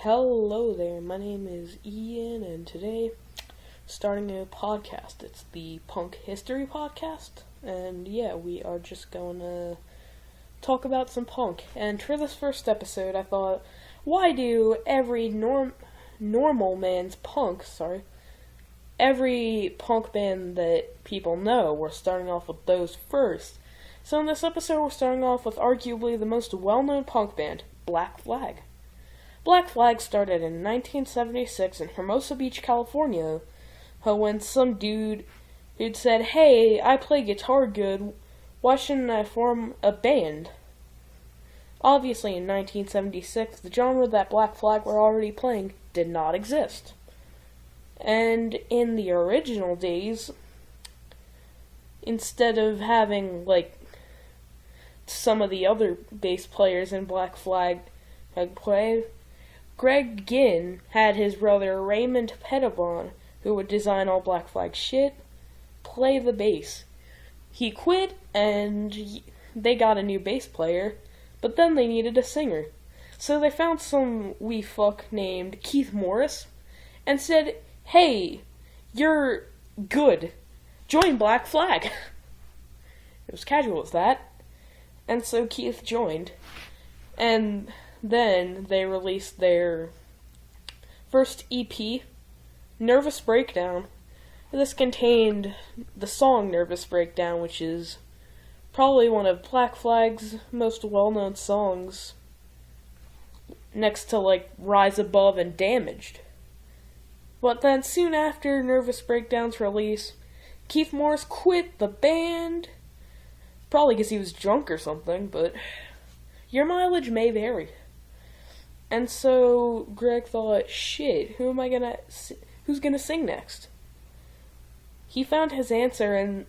Hello there, my name is Ian, and today, starting a podcast. It's the Punk History Podcast, and yeah, we are just going to talk about some punk. And for this first episode, I thought, why do every every punk band that people know, we're starting off with those first. So in this episode, we're starting off with arguably the most well-known punk band, Black Flag. Black Flag started in 1976 in Hermosa Beach, California, when some dude who'd said, "Hey, I play guitar good, why shouldn't I form a band?" Obviously, in 1976, the genre that Black Flag were already playing did not exist. And in the original days, instead of having, some of the other bass players in Black Flag had played, Greg Ginn had his brother Raymond Pettibon, who would design all Black Flag shit, play the bass. He quit, and they got a new bass player, but then they needed a singer. So they found some wee fuck named Keith Morris, and said, "Hey, you're good. Join Black Flag." It was casual as that. And so Keith joined, and then they released their first EP, Nervous Breakdown. This contained the song Nervous Breakdown, which is probably one of Black Flag's most well-known songs, next to, Rise Above and Damaged. But then soon after Nervous Breakdown's release, Keith Morris quit the band, probably because he was drunk or something, but your mileage may vary. And so Greg thought, shit, who's gonna sing next? He found his answer in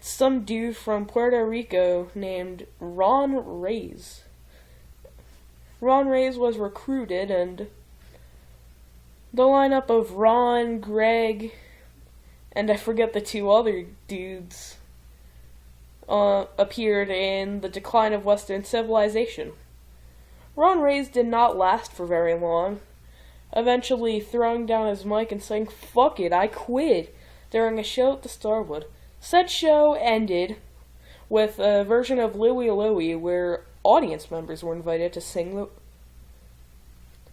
some dude from Puerto Rico named Ron Reyes. Ron Reyes was recruited, and the lineup of Ron, Greg, and I forget the two other dudes appeared in The Decline of Western Civilization. Ron Reyes did not last for very long, eventually throwing down his mic and saying, "Fuck it, I quit," during a show at the Starwood. Said show ended with a version of Louie Louie where audience members were invited to sing.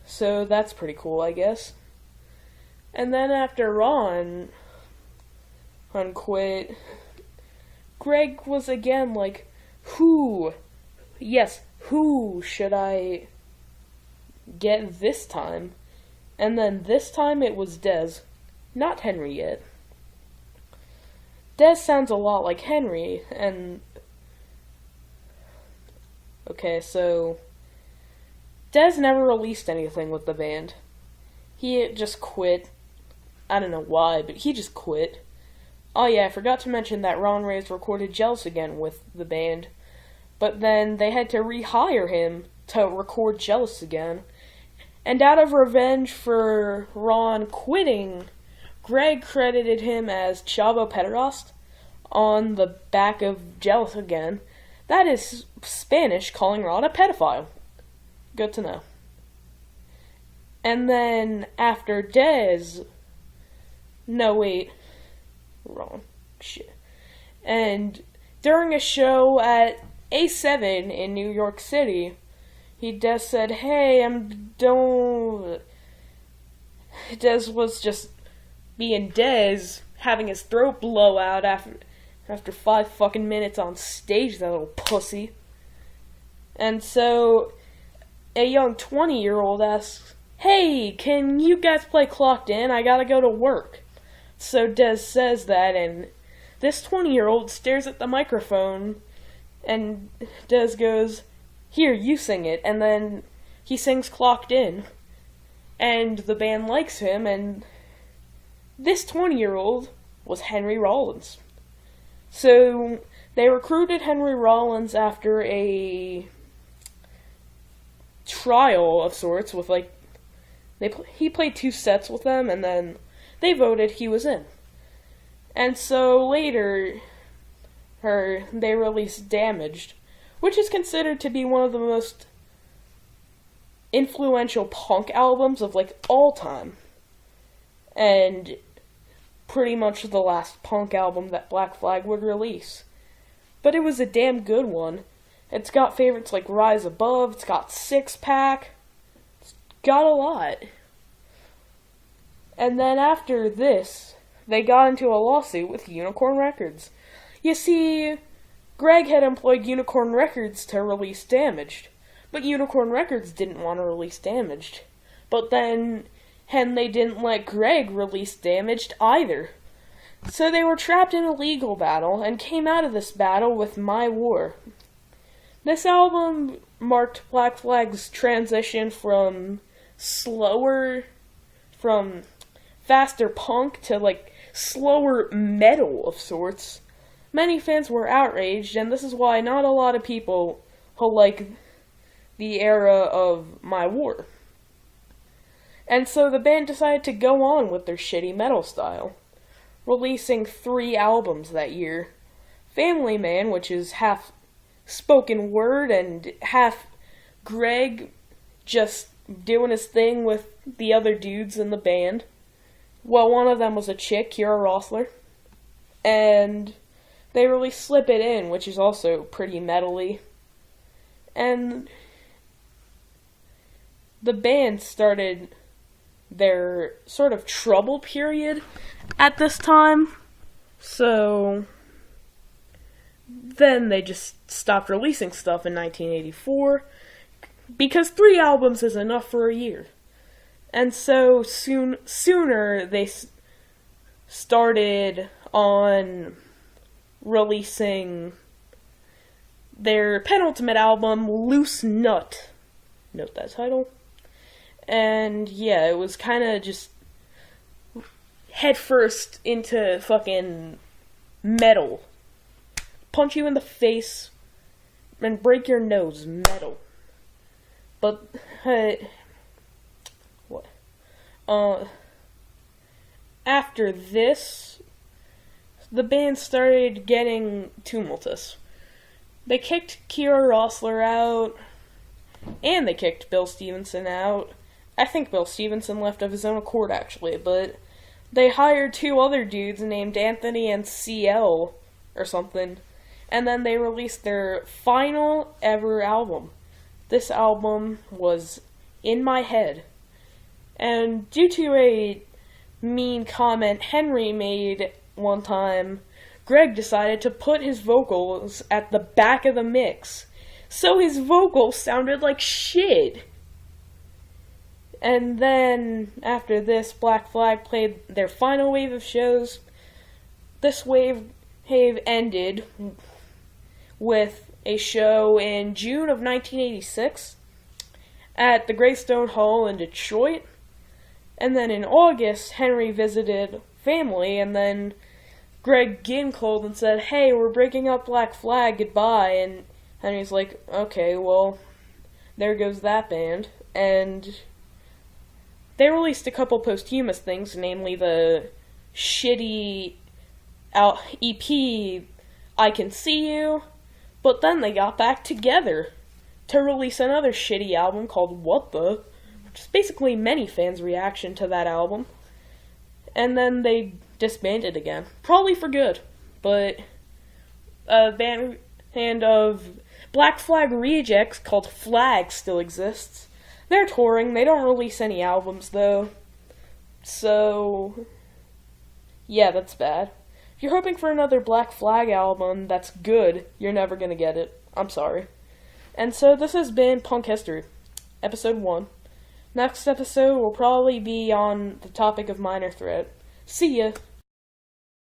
So that's pretty cool, I guess. And then after Ron quit, Greg was again like, who should I get this time? And then this time it was Dez, not Henry yet. Dez sounds a lot like Henry, and okay, so Dez never released anything with the band. He just quit. I don't know why, but he just quit. Oh yeah, I forgot to mention that Ron Reyes recorded Jealous Again with the band, but then they had to rehire him to record Jealous Again. And out of revenge for Ron quitting, Greg credited him as Chavo Pederast on the back of Jealous Again. That is Spanish calling Ron a pedophile. Good to know. And then after Dez... No, wait. Wrong. Shit. And during a show at A7 in New York City, Dez said, "Hey, Dez was just being Dez, having his throat blow out after 5 fucking minutes on stage, that little pussy." And so a young 20-year-old asks, "Hey, can you guys play Clocked In? I gotta go to work." So Dez says that, and this 20-year-old stares at the microphone, and Dez goes, "Here, you sing it," and then he sings Clocked In, and the band likes him, and this 20-year-old was Henry Rollins. So they recruited Henry Rollins after a trial of sorts with he played 2 sets with them, and then they voted he was in. And so later they released Damaged, which is considered to be one of the most influential punk albums of like all time. And pretty much the last punk album that Black Flag would release. But it was a damn good one. It's got favorites like Rise Above, it's got Six Pack, it's got a lot. And then after this, they got into a lawsuit with Unicorn Records. You see, Greg had employed Unicorn Records to release Damaged, but Unicorn Records didn't want to release Damaged. But then they didn't let Greg release Damaged either. So they were trapped in a legal battle and came out of this battle with My War. This album marked Black Flag's transition from faster punk to like slower metal of sorts. Many fans were outraged, and this is why not a lot of people like the era of My War. And so the band decided to go on with their shitty metal style, releasing 3 albums that year. Family Man, which is half spoken word and half Greg just doing his thing with the other dudes in the band. Well, one of them was a chick, Kira Rossler. And they released Slip It In, which is also pretty metal-y. And the band started their sort of trouble period at this time. So then they just stopped releasing stuff in 1984 because 3 albums is enough for a year. And so sooner they started on releasing their penultimate album, Loose Nut. Note that title. And yeah, it was kind of just headfirst into fucking metal. Punch you in the face and break your nose, metal. But, after this, the band started getting tumultuous. They kicked Kira Rossler out, and they kicked Bill Stevenson out. I think Bill Stevenson left of his own accord, actually, but they hired 2 other dudes named Anthony and CL, or something, and then they released their final ever album. This album was In My Head. And due to a mean comment Henry made one time, Greg decided to put his vocals at the back of the mix, so his vocals sounded like shit. And then, after this, Black Flag played their final wave of shows. This wave ended with a show in June of 1986 at the Greystone Hall in Detroit. And then in August, Henry visited family, and then Greg Ginn called and said, "Hey, we're breaking up Black Flag, goodbye." And Henry's like, "Okay, well, there goes that band." And they released a couple posthumous things, namely the shitty EP, I Can See You, but then they got back together to release another shitty album called What The, which is basically many fans' reaction to that album. And then they disbanded again. Probably for good, but a band of Black Flag rejects called Flag still exists. They're touring. They don't release any albums, though. So, yeah, that's bad. If you're hoping for another Black Flag album that's good, you're never gonna get it. I'm sorry. And so this has been Punk History, Episode 1. Next episode will probably be on the topic of Minor Threat. See ya!